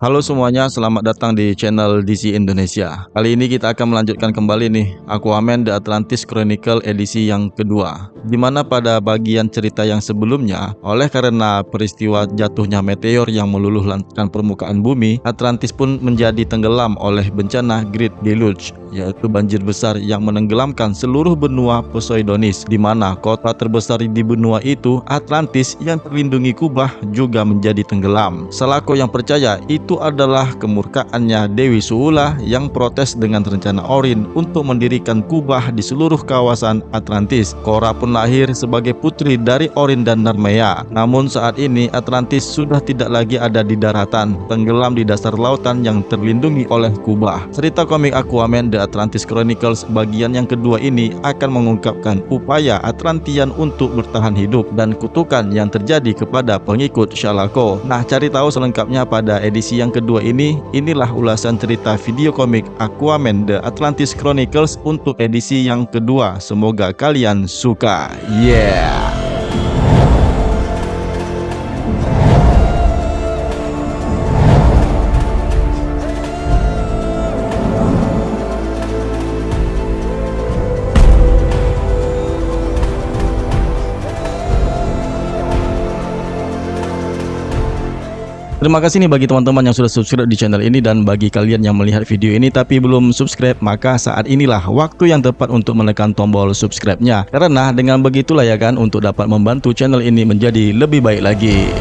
Halo semuanya, selamat datang di channel DC Indonesia. Kali ini kita akan melanjutkan kembali nih Aquaman The Atlantis Chronicle edisi yang kedua. Dimana pada bagian cerita yang sebelumnya, oleh karena peristiwa jatuhnya meteor yang meluluhlantahkan permukaan bumi, Atlantis pun menjadi tenggelam oleh bencana Great Deluge, yaitu banjir besar yang menenggelamkan seluruh benua Poseidonis, di mana kota terbesar di benua itu, Atlantis yang terlindungi kubah, juga menjadi tenggelam. Salako yang percaya itu adalah kemurkaannya Dewi Suula yang protes dengan rencana Orin untuk mendirikan kubah di seluruh kawasan Atlantis. Korra pun lahir sebagai putri dari Orin dan Narmea. Namun saat ini Atlantis sudah tidak lagi ada di daratan, tenggelam di dasar lautan yang terlindungi oleh kubah. Cerita komik Aquaman The Atlantis Chronicles bagian yang kedua ini akan mengungkapkan upaya Atlantian untuk bertahan hidup dan kutukan yang terjadi kepada pengikut Shalako. Nah, cari tahu selengkapnya pada edisi yang kedua ini. Inilah ulasan cerita video komik Aquaman The Atlantis Chronicles untuk edisi yang kedua. Semoga kalian suka. Yeah. Terima kasih nih bagi teman-teman yang sudah subscribe di channel ini, dan bagi kalian yang melihat video ini tapi belum subscribe, maka saat inilah waktu yang tepat untuk menekan tombol subscribe-nya. Karena dengan begitulah ya kan, untuk dapat membantu channel ini menjadi lebih baik lagi.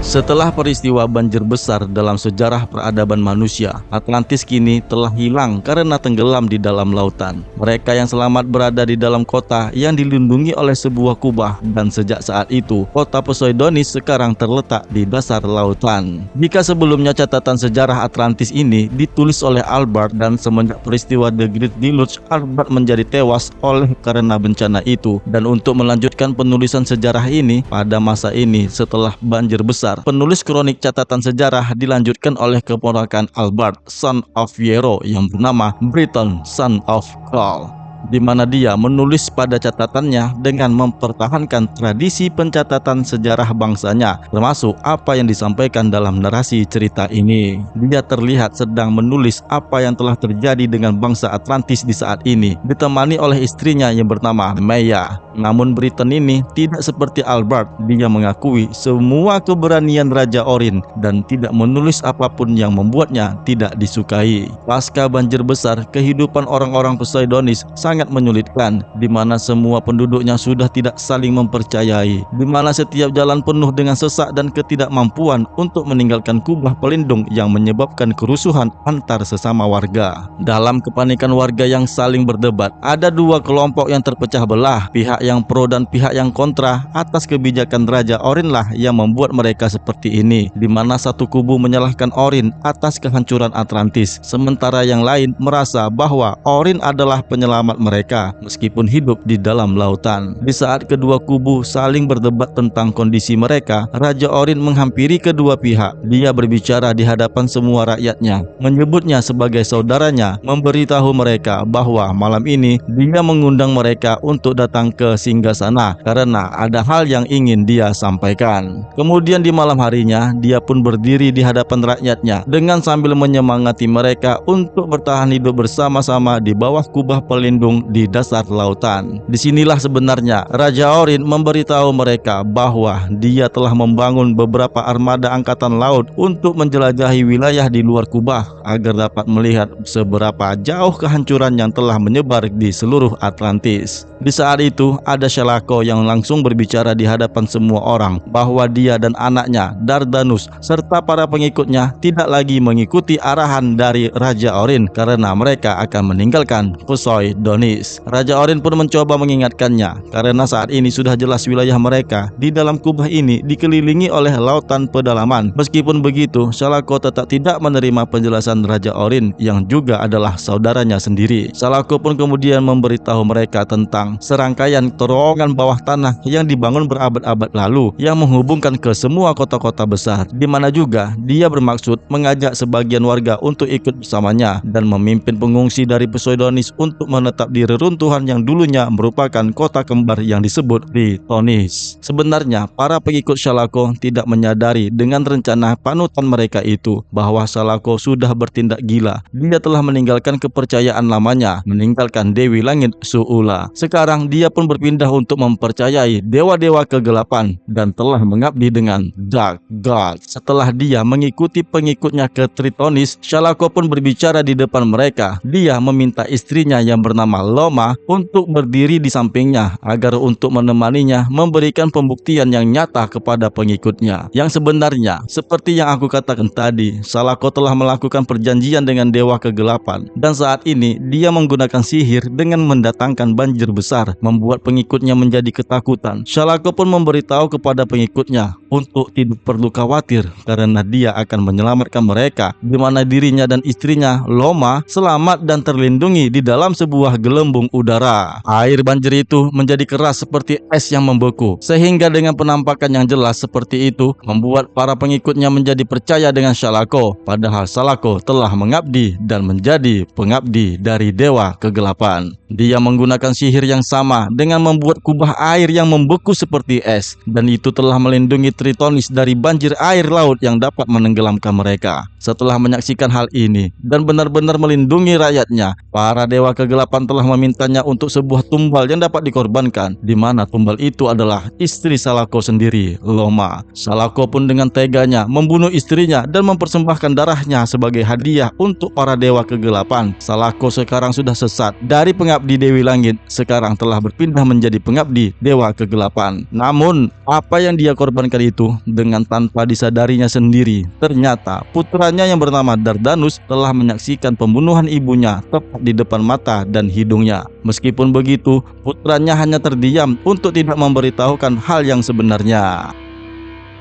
Setelah peristiwa banjir besar dalam sejarah peradaban manusia, Atlantis kini telah hilang karena tenggelam di dalam lautan. Mereka yang selamat berada di dalam kota yang dilindungi oleh sebuah kubah, dan sejak saat itu, kota Poseidonis sekarang terletak di dasar lautan. Jika sebelumnya catatan sejarah Atlantis ini ditulis oleh Albert, dan semenjak peristiwa The Great Deluge, Albert menjadi tewas oleh karena bencana itu. Dan untuk melanjutkan penulisan sejarah ini, pada masa ini setelah banjir besar, penulis kronik catatan sejarah dilanjutkan oleh keponakan Albert, son of Viero, yang bernama Briton, son of Gaul, di mana dia menulis pada catatannya dengan mempertahankan tradisi pencatatan sejarah bangsanya, termasuk apa yang disampaikan dalam narasi cerita ini. Dia terlihat sedang menulis apa yang telah terjadi dengan bangsa Atlantis di saat ini, ditemani oleh istrinya yang bernama Maya. Namun Briton ini tidak seperti Albert, dia mengakui semua keberanian Raja Orin dan tidak menulis apapun yang membuatnya tidak disukai. Pasca banjir besar, kehidupan orang-orang Poseidonis sangat menyulitkan, di mana semua penduduknya sudah tidak saling mempercayai, di mana setiap jalan penuh dengan sesak dan ketidakmampuan untuk meninggalkan kubah pelindung yang menyebabkan kerusuhan antar sesama warga. Dalam kepanikan warga yang saling berdebat, ada dua kelompok yang terpecah belah. Pihak yang pro dan pihak yang kontra atas kebijakan Raja Orin lah yang membuat mereka seperti ini, di mana satu kubu menyalahkan Orin atas kehancuran Atlantis, sementara yang lain merasa bahwa Orin adalah penyelamat mereka meskipun hidup di dalam lautan. Di saat kedua kubu saling berdebat tentang kondisi mereka, Raja Orin menghampiri kedua pihak. Dia berbicara di hadapan semua rakyatnya, menyebutnya sebagai saudaranya, memberitahu mereka bahwa malam ini dia mengundang mereka untuk datang ke singgasana karena ada hal yang ingin dia sampaikan. Kemudian di malam harinya, dia pun berdiri di hadapan rakyatnya dengan sambil menyemangati mereka untuk bertahan hidup bersama-sama di bawah kubah pelindung di dasar lautan. Disinilah sebenarnya Raja Orin memberitahu mereka bahwa dia telah membangun beberapa armada angkatan laut untuk menjelajahi wilayah di luar kubah agar dapat melihat seberapa jauh kehancuran yang telah menyebar di seluruh Atlantis. Di saat itu ada Shalako yang langsung berbicara di hadapan semua orang bahwa dia dan anaknya Dardanus serta para pengikutnya tidak lagi mengikuti arahan dari Raja Orin karena mereka akan meninggalkan Poseidonis. Raja Orin pun mencoba mengingatkannya karena saat ini sudah jelas wilayah mereka di dalam kubah ini dikelilingi oleh lautan pedalaman. Meskipun begitu, Shalako tetap tidak menerima penjelasan Raja Orin yang juga adalah saudaranya sendiri. Shalako pun kemudian memberitahu mereka tentang menyerang serangkaian terowongan bawah tanah yang dibangun berabad-abad lalu yang menghubungkan ke semua kota-kota besar, di mana juga dia bermaksud mengajak sebagian warga untuk ikut bersamanya dan memimpin pengungsi dari Poseidonis untuk menetap di reruntuhan yang dulunya merupakan kota kembar yang disebut Tritonis. Sebenarnya para pengikut Shalako tidak menyadari dengan rencana panutan mereka itu bahwa Shalako sudah bertindak gila. Dia telah meninggalkan kepercayaan lamanya, meninggalkan Dewi Langit Su'ula. Sekarang dia pun berpindah untuk mempercayai dewa-dewa kegelapan dan telah mengabdi dengan Dark God. Setelah dia mengikuti pengikutnya ke Tritonis, Shalako pun berbicara di depan mereka. Dia meminta istrinya yang bernama Loma untuk berdiri di sampingnya agar untuk menemaninya memberikan pembuktian yang nyata kepada pengikutnya. Yang sebenarnya, seperti yang aku katakan tadi, Shalako telah melakukan perjanjian dengan dewa kegelapan dan saat ini dia menggunakan sihir dengan mendatangkan banjir besar, membuat pengikutnya menjadi ketakutan. Shalako pun memberitahu kepada pengikutnya untuk tidak perlu khawatir karena dia akan menyelamatkan mereka, di mana dirinya dan istrinya Loma selamat dan terlindungi di dalam sebuah gelembung udara. Air banjir itu menjadi keras seperti es yang membeku, sehingga dengan penampakan yang jelas seperti itu membuat para pengikutnya menjadi percaya dengan Shalako, padahal Shalako telah mengabdi dan menjadi pengabdi dari dewa kegelapan. Dia menggunakan sihir yang sama dengan membuat kubah air yang membeku seperti es, dan itu telah melindungi Tritonis dari banjir air laut yang dapat menenggelamkan mereka. Setelah menyaksikan hal ini dan benar-benar melindungi rakyatnya, para dewa kegelapan telah memintanya untuk sebuah tumbal yang dapat dikorbankan, di mana tumbal itu adalah istri Shalako sendiri, Loma. Shalako pun dengan teganya membunuh istrinya dan mempersembahkan darahnya sebagai hadiah untuk para dewa kegelapan. Shalako sekarang sudah sesat dari pengabdi Dewi Langit, sekarang telah berpindah menjadi pengabdi dewa kegelapan. Namun, apa yang dia korbankan itu dengan tanpa disadarinya sendiri, ternyata putranya yang bernama Dardanus telah menyaksikan pembunuhan ibunya tepat di depan mata dan hidungnya. Meskipun begitu, putranya hanya terdiam untuk tidak memberitahukan hal yang sebenarnya.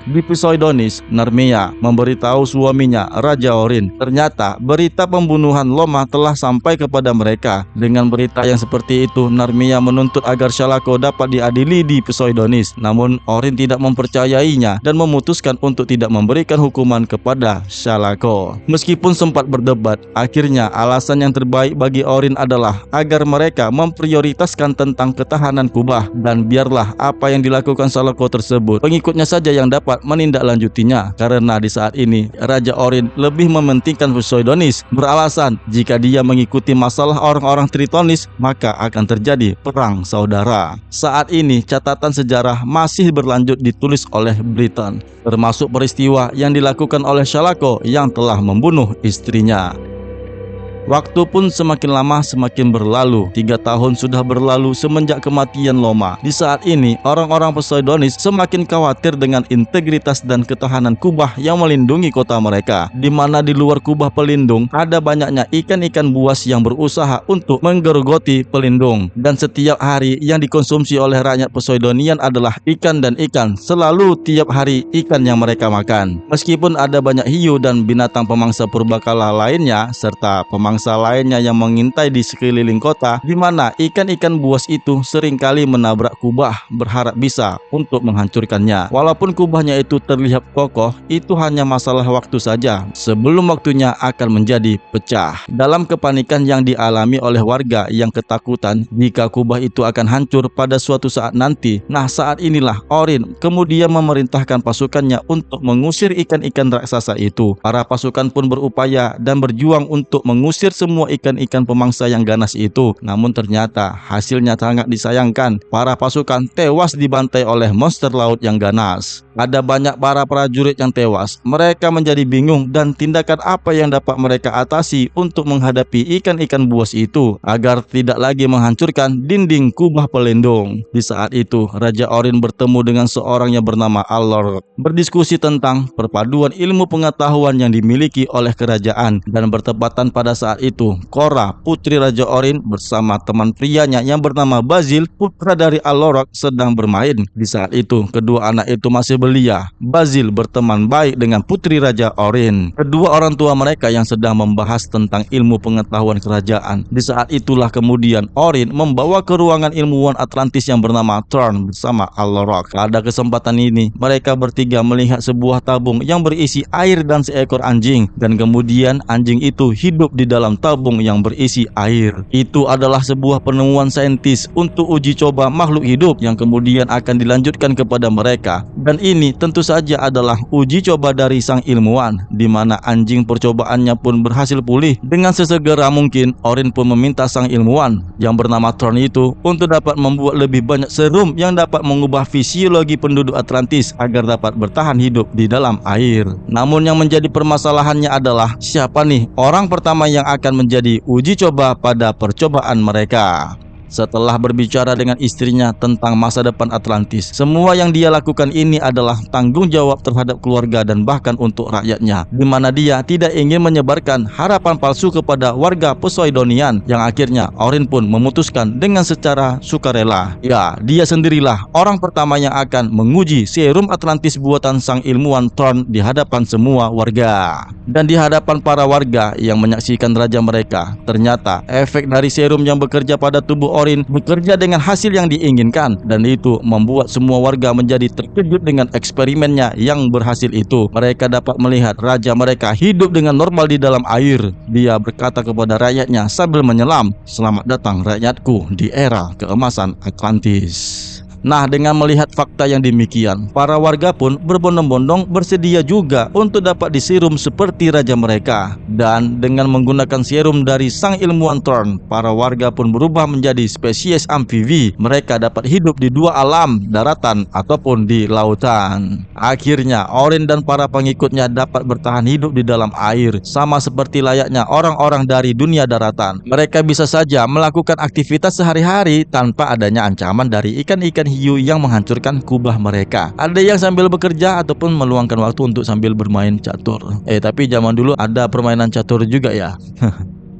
Di Poseidonis, Narmia memberitahu suaminya, Raja Orin. Ternyata berita pembunuhan Loma telah sampai kepada mereka. Dengan berita yang seperti itu, Narmia menuntut agar Shalako dapat diadili di Poseidonis. Namun Orin tidak mempercayainya dan memutuskan untuk tidak memberikan hukuman kepada Shalako. Meskipun sempat berdebat, akhirnya alasan yang terbaik bagi Orin adalah agar mereka memprioritaskan tentang ketahanan kubah, dan biarlah apa yang dilakukan Shalako tersebut, pengikutnya saja yang dapat menindaklanjutinya, karena di saat ini Raja Orin lebih mementingkan Poseidonis, beralasan jika dia mengikuti masalah orang-orang Tritonis maka akan terjadi perang saudara. Saat ini catatan sejarah masih berlanjut ditulis oleh Britain, termasuk peristiwa yang dilakukan oleh Shalako yang telah membunuh istrinya. Waktu pun semakin lama semakin berlalu. 3 tahun sudah berlalu semenjak kematian Loma. Di saat ini, orang-orang Poseidonis semakin khawatir dengan integritas dan ketahanan kubah yang melindungi kota mereka, di mana di luar kubah pelindung ada banyaknya ikan-ikan buas yang berusaha untuk menggerogoti pelindung. Dan setiap hari yang dikonsumsi oleh rakyat Poseidonian adalah ikan dan ikan. Selalu tiap hari ikan yang mereka makan. Meskipun ada banyak hiu dan binatang pemangsa purbakala lainnya serta pemangsa lainnya yang mengintai di sekeliling kota, di mana ikan-ikan buas itu seringkali menabrak kubah berharap bisa untuk menghancurkannya. Walaupun kubahnya itu terlihat kokoh, itu hanya masalah waktu saja sebelum waktunya akan menjadi pecah. Dalam kepanikan yang dialami oleh warga yang ketakutan jika kubah itu akan hancur pada suatu saat nanti, nah saat inilah Orin kemudian memerintahkan pasukannya untuk mengusir ikan-ikan raksasa itu. Para pasukan pun berupaya dan berjuang untuk mengusir semua ikan-ikan pemangsa yang ganas itu. Namun ternyata hasilnya sangat disayangkan. Para pasukan tewas dibantai oleh monster laut yang ganas. Ada banyak para prajurit yang tewas. Mereka menjadi bingung dan tindakan apa yang dapat mereka atasi untuk menghadapi ikan-ikan buas itu agar tidak lagi menghancurkan dinding kubah pelindung. Di saat itu, Raja Orin bertemu dengan seorang yang bernama Allor, berdiskusi tentang perpaduan ilmu pengetahuan yang dimiliki oleh kerajaan. Dan bertepatan pada saat itu, Cora, putri Raja Orin bersama teman prianya yang bernama Basil, putra dari Allorok, sedang bermain. Di saat itu, kedua anak itu masih belia, Basil berteman baik dengan putri Raja Orin. Kedua orang tua mereka yang sedang membahas tentang ilmu pengetahuan kerajaan. Di saat itulah kemudian Orin membawa ke ruangan ilmuwan Atlantis yang bernama Thorn bersama Alrock. Pada kesempatan ini, mereka bertiga melihat sebuah tabung yang berisi air dan seekor anjing, dan kemudian anjing itu hidup di dalam tabung yang berisi air. Itu adalah sebuah penemuan saintis untuk uji coba makhluk hidup yang kemudian akan dilanjutkan kepada mereka. Dan ini tentu saja adalah uji coba dari sang ilmuwan, di mana anjing percobaannya pun berhasil pulih. Dengan sesegera mungkin, Orin pun meminta sang ilmuwan yang bernama Thorn itu untuk dapat membuat lebih banyak serum yang dapat mengubah fisiologi penduduk Atlantis agar dapat bertahan hidup di dalam air. Namun yang menjadi permasalahannya adalah siapa nih orang pertama yang akan menjadi uji coba pada percobaan mereka. Setelah berbicara dengan istrinya tentang masa depan Atlantis, semua yang dia lakukan ini adalah tanggung jawab terhadap keluarga dan bahkan untuk rakyatnya, di mana dia tidak ingin menyebarkan harapan palsu kepada warga Poseidonian, yang akhirnya Orin pun memutuskan dengan secara sukarela. Ya, dia sendirilah orang pertama yang akan menguji serum Atlantis buatan sang ilmuwan Thorn di hadapan semua warga. Dan di hadapan para warga yang menyaksikan raja mereka, ternyata efek dari serum yang bekerja pada tubuh Orin bekerja dengan hasil yang diinginkan, dan itu membuat semua warga menjadi terkejut dengan eksperimennya yang berhasil itu. Mereka dapat melihat raja mereka hidup dengan normal di dalam air. Dia berkata kepada rakyatnya sambil menyelam, "Selamat datang rakyatku di era keemasan Atlantis." Nah, dengan melihat fakta yang demikian, para warga pun berbondong-bondong bersedia juga untuk dapat diserum seperti raja mereka. Dan dengan menggunakan serum dari sang ilmuwan Thorn, para warga pun berubah menjadi spesies amfibi. Mereka dapat hidup di dua alam, daratan ataupun di lautan. Akhirnya, Orin dan para pengikutnya dapat bertahan hidup di dalam air, sama seperti layaknya orang-orang dari dunia daratan. Mereka bisa saja melakukan aktivitas sehari-hari tanpa adanya ancaman dari ikan-ikan hiu yang menghancurkan kubah mereka. Ada yang sambil bekerja ataupun meluangkan waktu untuk sambil bermain catur. Tapi zaman dulu ada permainan catur juga ya.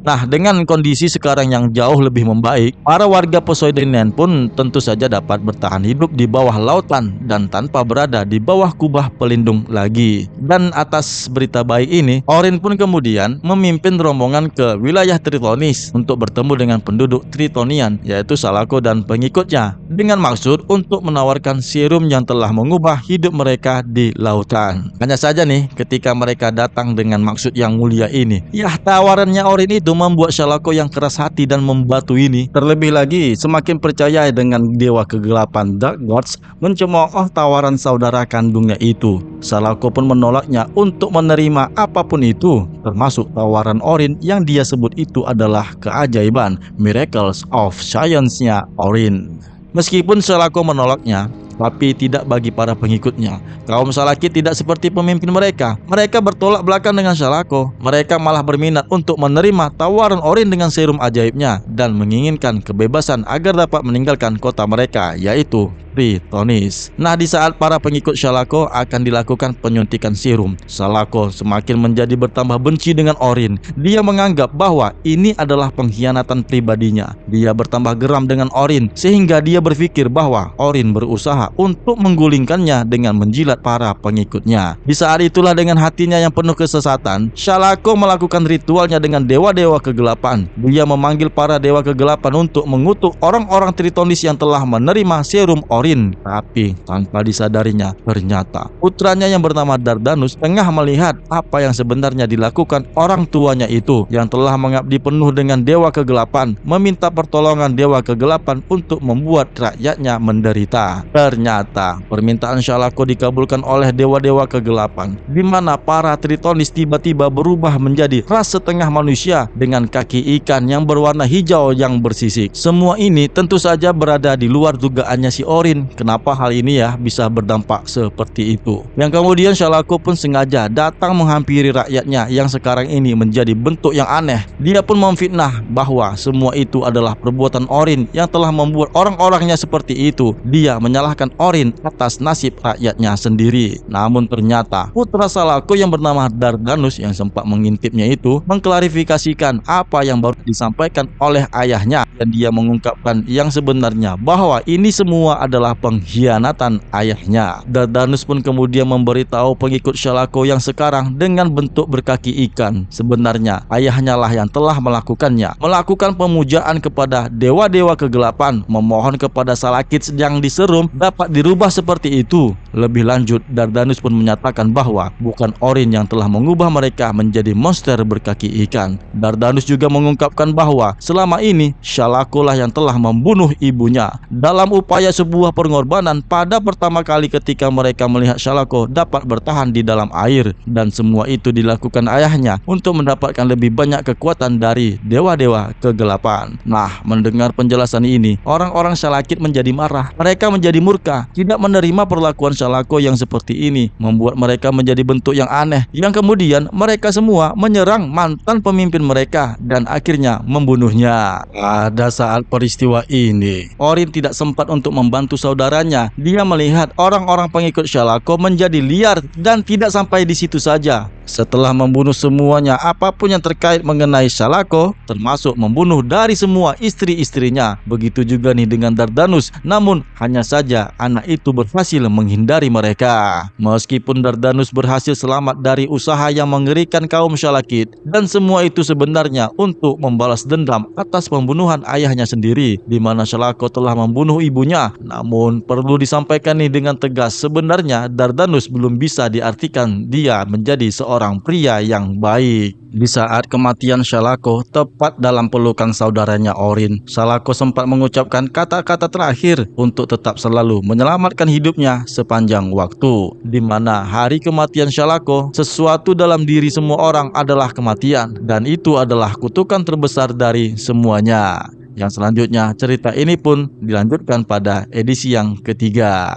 Nah, dengan kondisi sekarang yang jauh lebih membaik, para warga Poseidonian pun tentu saja dapat bertahan hidup di bawah lautan dan tanpa berada di bawah kubah pelindung lagi. Dan atas berita baik ini, Orin pun kemudian memimpin rombongan ke wilayah Tritonis untuk bertemu dengan penduduk Tritonian, yaitu Shalako dan pengikutnya, dengan maksud untuk menawarkan serum yang telah mengubah hidup mereka di lautan. Hanya saja nih, ketika mereka datang dengan maksud yang mulia ini, tawarannya Orin itu membuat Shalako yang keras hati dan membatu ini terlebih lagi semakin percaya dengan dewa kegelapan Dark Gods mencemooh tawaran saudara kandungnya itu. Shalako pun menolaknya untuk menerima apapun itu, termasuk tawaran Orin yang dia sebut itu adalah keajaiban, miracles of science-nya Orin. Meskipun Shalako menolaknya, tapi tidak bagi para pengikutnya. Kaum Salakit tidak seperti pemimpin mereka. Mereka bertolak belakang dengan Shalako. Mereka malah berminat untuk menerima tawaran Orin dengan serum ajaibnya dan menginginkan kebebasan agar dapat meninggalkan kota mereka, yaitu Tritonis. Nah, di saat para pengikut Shalako akan dilakukan penyuntikan serum, Shalako semakin menjadi bertambah benci dengan Orin. Dia menganggap bahwa ini adalah pengkhianatan pribadinya. Dia bertambah geram dengan Orin sehingga dia berpikir bahwa Orin berusaha untuk menggulingkannya dengan menjilat para pengikutnya. Di saat itulah dengan hatinya yang penuh kesesatan, Shalako melakukan ritualnya dengan dewa-dewa kegelapan. Dia memanggil para dewa kegelapan untuk mengutuk orang-orang Tritonis yang telah menerima serum Orin. Tapi tanpa disadarinya, ternyata putranya yang bernama Dardanus tengah melihat apa yang sebenarnya dilakukan orang tuanya itu yang telah mengabdi penuh dengan dewa kegelapan, meminta pertolongan dewa kegelapan untuk membuat rakyatnya menderita. Ternyata permintaan Shalako dikabulkan oleh dewa-dewa kegelapan, di mana para Tritonis tiba-tiba berubah menjadi ras setengah manusia dengan kaki ikan yang berwarna hijau yang bersisik. Semua ini tentu saja berada di luar dugaannya si Orin. Kenapa hal ini bisa berdampak seperti itu? Yang kemudian Shalako pun sengaja datang menghampiri rakyatnya yang sekarang ini menjadi bentuk yang aneh. Dia pun memfitnah bahwa semua itu adalah perbuatan Orin yang telah membuat orang-orangnya seperti itu. Dia menyalahkan Orin atas nasib rakyatnya sendiri. Namun ternyata putra Shalako yang bernama Dardanus yang sempat mengintipnya itu mengklarifikasikan apa yang baru disampaikan oleh ayahnya, Dan dia mengungkapkan yang sebenarnya bahwa ini semua adalah pengkhianatan ayahnya. Dardanus pun kemudian memberitahu pengikut Shalako yang sekarang dengan bentuk berkaki ikan, sebenarnya ayahnya lah yang telah melakukannya, melakukan pemujaan kepada dewa-dewa kegelapan, memohon kepada Salakith yang diserum dapat dirubah seperti itu. Lebih lanjut, Dardanus pun menyatakan bahwa bukan Orin yang telah mengubah mereka menjadi monster berkaki ikan. Dardanus juga mengungkapkan bahwa selama ini Shalako lah yang telah membunuh ibunya dalam upaya sebuah pengorbanan pada pertama kali ketika mereka melihat Shalako dapat bertahan di dalam air, dan semua itu dilakukan ayahnya untuk mendapatkan lebih banyak kekuatan dari dewa-dewa kegelapan. Nah, mendengar penjelasan ini, orang-orang Salakith menjadi marah. Mereka menjadi murka, tidak menerima perlakuan Shalako yang seperti ini, membuat mereka menjadi bentuk yang aneh, yang kemudian mereka semua menyerang mantan pemimpin mereka dan akhirnya membunuhnya. Pada saat peristiwa ini, Orin tidak sempat untuk membantu saudaranya. Dia melihat orang-orang pengikut Shalako menjadi liar, dan tidak sampai di situ saja. Setelah membunuh semuanya apapun yang terkait mengenai Shalako, termasuk membunuh dari semua istri-istrinya. Begitu juga nih dengan Dardanus, namun hanya saja anak itu berhasil menghindari mereka. Meskipun Dardanus berhasil selamat dari usaha yang mengerikan kaum Salakith, dan semua itu sebenarnya untuk membalas dendam atas pembunuhan ayahnya sendiri, di mana Shalako telah membunuh ibunya. Namun perlu disampaikan nih dengan tegas, sebenarnya Dardanus belum bisa diartikan dia menjadi seorang pria yang baik. Di saat kematian Shalako, tepat dalam pelukan saudaranya Orin, Shalako sempat mengucapkan kata-kata terakhir untuk tetap selalu menyelamatkan hidupnya sepanjang waktu. Di mana hari kematian Shalako, sesuatu dalam diri semua orang adalah kematian, dan itu adalah kutukan terbesar dari semuanya. Yang selanjutnya, cerita ini pun dilanjutkan pada edisi yang ketiga.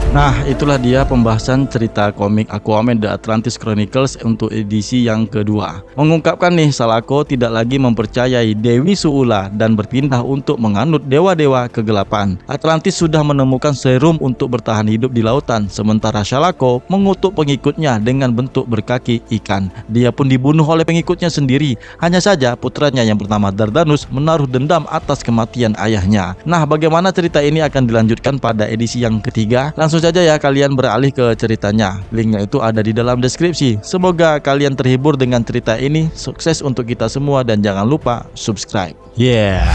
Nah, itulah dia pembahasan cerita komik Aquaman The Atlantis Chronicles untuk edisi yang kedua. Mengungkapkan nih, Shalako tidak lagi mempercayai Dewi Su'ula dan berpindah untuk menganut dewa-dewa kegelapan. Atlantis sudah menemukan serum untuk bertahan hidup di lautan, sementara Shalako mengutuk pengikutnya dengan bentuk berkaki ikan. Dia pun dibunuh oleh pengikutnya sendiri. Hanya saja putranya yang bernama Dardanus menaruh dendam atas kematian ayahnya. Nah, bagaimana cerita ini akan dilanjutkan pada edisi yang ketiga? Langsung saja ya kalian beralih ke ceritanya. Linknya itu ada di dalam deskripsi. Semoga kalian terhibur dengan cerita ini. Sukses untuk kita semua dan jangan lupa subscribe. Yeah.